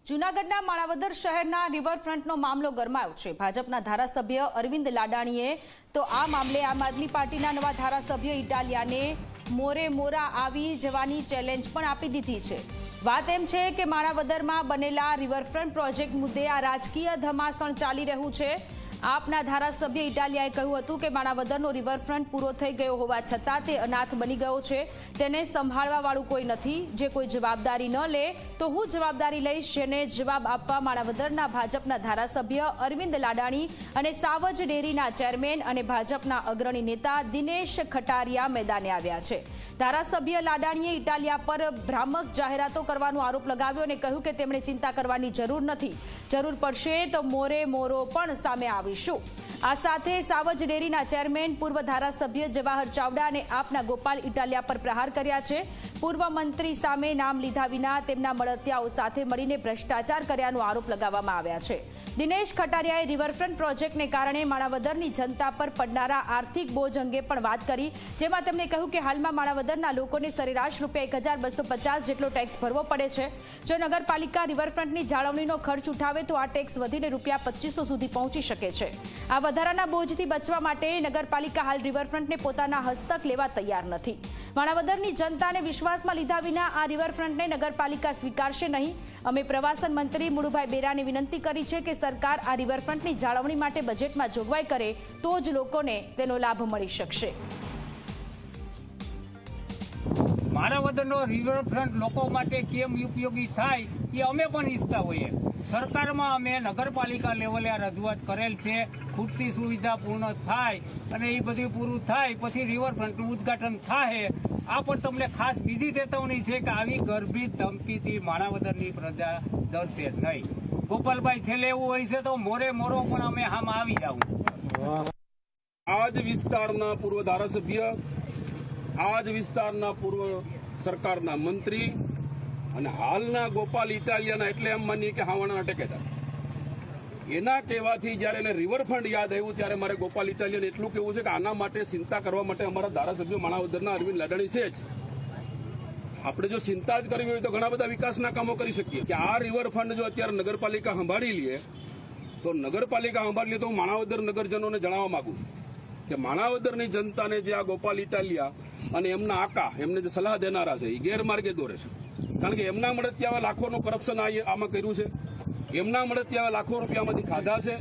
જૂનાગઢના માણાવદર શહેરના રિવરફ્રન્ટનો મામલો ગરમાયો છે। ભાજપના ધારાસભ્ય અરવિંદ લાડાણીએ તો આ મામલે આમ આદમી પાર્ટીના નવા ધારાસભ્ય ઇટાલિયાને મોરે મોરા આવી જવાની ચેલેન્જ પણ આપી દીધી છે। વાત એમ છે કે માણાવદરમાં બનેલા રિવરફ્રન્ટ પ્રોજેક્ટ મુદ્દે આ રાજકીય ધમાસણ ચાલી રહ્યું છે। આપના ધારાસભ્ય ઇટાલિયાએ કહ્યું હતું કે માણાવદરનો રિવરફ્રન્ટ પૂરો થઈ ગયો હોવા છતાં તે અનાથ બની ગયો છે, તેને સંભાળવા વાળું કોઈ નથી। જે કોઈ જવાબદારી ન લે તો હું જવાબદારી લઈશ, જેને જવાબ આપવા માણાવદરના ભાજપના ધારાસભ્ય અરવિંદ લાડાણી અને સાવજ ડેરીના ચેરમેન અને ભાજપના અગ્રણી નેતા દિનેશ ખટારિયા મેદાને આવ્યા છે। ધારાસભ્ય લાડાણીએ ઇટાલિયા પર ભ્રામક જાહેરાતો કરવાનો આરોપ લગાવ્યો અને કહ્યું કે તેમણે ચિંતા કરવાની જરૂર નથી, જરૂર પડશે તો મોરે મોરો પણ સામે આવીશું। આ સાથે સાવજ ડેરીના ચેરમેન પૂર્વ ધારાસભ્ય જવાહર ચાવડા અને આપના ગોપાલ ઇટાલિયા પર પ્રહાર કર્યા છે। પૂર્વ મંત્રી સામે નામ લીધા વિના તેમના મળતિયાઓ સાથે મળીને ભ્રષ્ટાચાર કર્યાનો આરોપ લગાવવામાં આવ્યા છે। દિનેશ ખટારિયાએ રિવરફ્રન્ટ પ્રોજેક્ટને કારણે માણાવદરની જનતા પર પડનારા આર્થિક બોજ અંગે પણ વાત કરી, જેમાં તેમણે કહ્યું કે હાલમાં માણાવદરના લોકોને સરેરાશ ₹1250 જેટલો ટેક્સ ભરવો પડે છે। જો નગરપાલિકા રિવરફ્રન્ટની જાળવણીનો ખર્ચ ઉઠાવે તો આ ટેક્સ વધીને ₹2500 સુધી પહોંચી શકે છે। આ વધારાના બોજથી બચવા માટે નગરપાલિકા હાલ રિવરફ્રન્ટને પોતાના હસ્તક લેવા તૈયાર નથી। માણાવદરની જનતાને વિશ્વાસમાં લીધા વિના આ રિવરફ્રન્ટને નગરપાલિકા સ્વીકારશે નહીં। અમે પ્રવાસન મંત્રી મુળુભાઈ બેરાને વિનંતી કરી છે કે સરકાર આ રિવરફ્રન્ટની જાળવણી માટે બજેટમાં જોગવાઈ કરે તો જ લોકોને તેનો લાભ મળી શકશે। માણાવદરનો રિવરફ્રન્ટ લોકો માટે કેમ ઉપયોગી થાય એ અમે પણ ઈચ્છતા હોઈએ। સરકારમાં અમે નગરપાલિકા લેવલે આ રજૂઆત કરેલ છે, ખૂટતી સુવિધા પૂર્ણ થાય અને એ બધું પૂરું થાય પછી રિવરફ્રન્ટનું ઉદ્ઘાટન થાય। આ પણ તમને ખાસ બીજી ચેતવણી છે કે આવી ગર્ભિત ધમકીથી માણાવદરની પ્રજા ડરશે નહીં। ગોપાલભાઈ, છેલ્લે એવું હોય છે તો મોરે મોરો પણ અમે આમાં આવી જાઉં। આ જ વિસ્તારના પૂર્વ ધારાસભ્ય, આ જ વિસ્તારના પૂર્વ સરકારના મંત્રી અને હાલના ગોપાલ ઇટાલિયાના, એટલે એમ માનીએ કે હાવાના ટેકેદાર, એના કહેવાથી જયારે એને રિવરફ્રન્ટ યાદ આવ્યું ત્યારે મારે ગોપાલ ઇટાલિયાને એટલું કહેવું છે કે આના માટે ચિંતા કરવા માટે અમારા ધારાસભ્ય માણાવદરના અરવિંદ લાડાણી છે જ। આપણે જો ચિંતા જ કરવી હોય તો ઘણા બધા વિકાસના કામો કરી શકીએ। કે આ રિવરફ્રન્ટ જો અત્યારે નગરપાલિકા સંભાળી લે તો નગરપાલિકા સંભાળી લે તો હું માણાવદર નગરજનોને જણાવવા માંગુ છું કે માણાવદરની જનતાને જે આ ગોપાલ ઇટાલિયા અને એમના આકા એમને જે સલાહ દેનારા છે એ ગેરમાર્ગે દોરે છે। કારણ કે એમના મળતિયાએ લાખોનું કરપ્શન આમાં કર્યું છે, એમના મળતિયાએ લાખો રૂપિયામાંથી ખાધા છે।